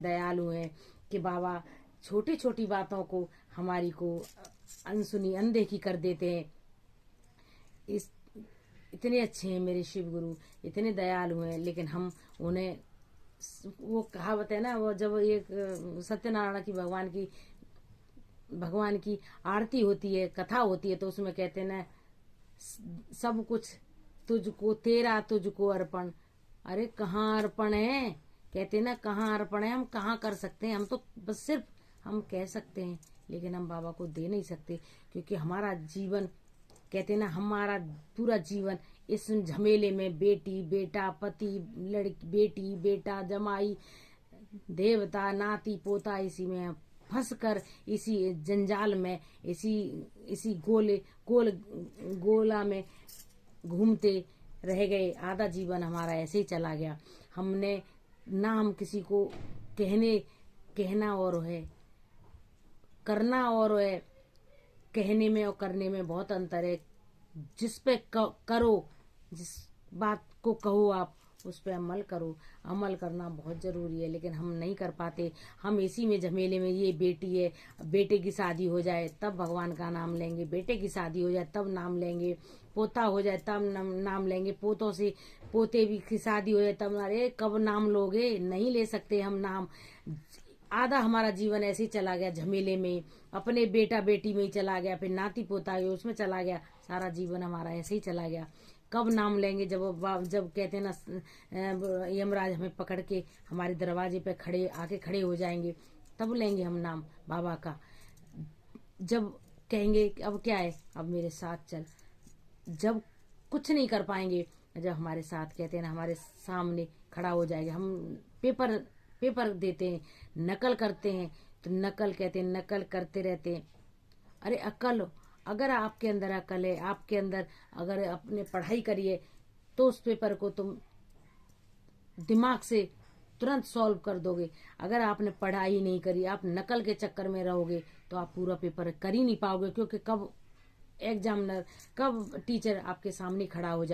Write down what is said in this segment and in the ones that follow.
दयालु हैं कि बाबा छोटी छोटी बातों को हमारी को अनसुनी अनदेखी कर देते हैं। इस इतने अच्छे हैं मेरे शिव गुरु, इतने दयालु हैं, लेकिन हम उन्हें, वो कहावत है ना, वो जब एक सत्यनारायण की भगवान की आरती होती है, कथा होती है, तो उसमें कहते हैं ना, सब कुछ तुझको, तेरा तुझको अर्पण। अरे कहाँ अर्पण है, कहते ना कहाँ अर्पण है, हम कहाँ कर सकते हैं। हम तो बस सिर्फ हम कह सकते हैं, लेकिन हम बाबा को दे नहीं सकते, क्योंकि हमारा जीवन, कहते ना, हमारा पूरा जीवन इस झमेले में, बेटी बेटा पति लड़की, बेटी बेटा जमाई देवता नाती पोता, इसी में फंस कर, इसी जंजाल में, इसी इसी गोला में घूमते रह गए। आधा जीवन हमारा ऐसे ही चला गया। हमने ना, हम किसी को कहना और है, करना और है। कहने में और करने में बहुत अंतर है। जिस पे करो, जिस बात को कहो आप, उस पे अमल करो। अमल करना बहुत जरूरी है, लेकिन हम नहीं कर पाते। हम इसी में झमेले में, ये बेटी है, बेटे की शादी हो जाए तब भगवान का नाम लेंगे, बेटे की शादी हो जाए तब नाम लेंगे, पोता हो जाए तब नाम लेंगे, पोतों से पोते भी की शादी हो जाए तब। अरे कब नाम लोगे, नहीं ले सकते हम नाम। आधा हमारा जीवन ऐसे ही चला गया झमेले में, अपने बेटा बेटी में ही चला गया, फिर नाती पोता है उसमें चला गया। सारा जीवन हमारा ऐसे ही चला गया। कब नाम लेंगे, जब कहते हैं ना, यमराज हमें पकड़ के हमारे दरवाजे पे आके खड़े हो जाएंगे, तब लेंगे हम नाम बाबा का। जब कहेंगे कि अब क्या है, अब मेरे साथ चल। जब कुछ नहीं कर पाएंगे, जब हमारे साथ, कहते हैं ना, हमारे सामने खड़ा हो जाएगा। हम पेपर देते हैं, नकल करते हैं, तो नकल, कहते हैं नकल करते रहते हैं। अरे अकल, अगर आपके अंदर अकल है, आपके अंदर अगर आपने पढ़ाई करी है, तो उस पेपर को तुम दिमाग से तुरंत सॉल्व कर दोगे। अगर आपने पढ़ाई नहीं करी, आप नकल के चक्कर में रहोगे, तो आप पूरा पेपर कर ही नहीं पाओगे। क्योंकि कब एग्जामिनर, कब टीचर आपके सामने खड़ा हो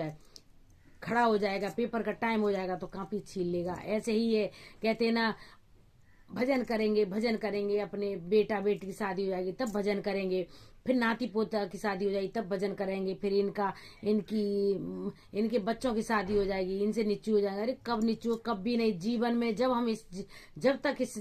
जाएगा, पेपर का टाइम हो जाएगा तो कॉपी छीन लेगा। ऐसे ही है, कहते हैं ना, भजन करेंगे, अपने बेटा बेटी की शादी हो जाएगी तब भजन करेंगे, फिर नाती पोता की शादी हो जाएगी तब भजन करेंगे, फिर इनके बच्चों की शादी हो जाएगी, इनसे नीचू हो जाएगा। अरे कब नीचू, कब भी नहीं। जीवन में जब तक इस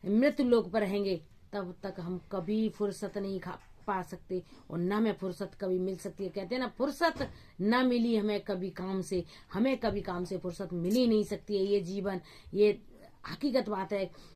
मृत्यु लोक पर रहेंगे, तब तक हम कभी फुर्सत नहीं पा सकते, और न हमें फुर्सत कभी मिल सकती है। कहते हैं ना, फुर्सत न मिली हमें कभी काम से, हमें कभी काम से फुर्सत मिल ही नहीं सकती है। ये जीवन, ये हकीकत बात है।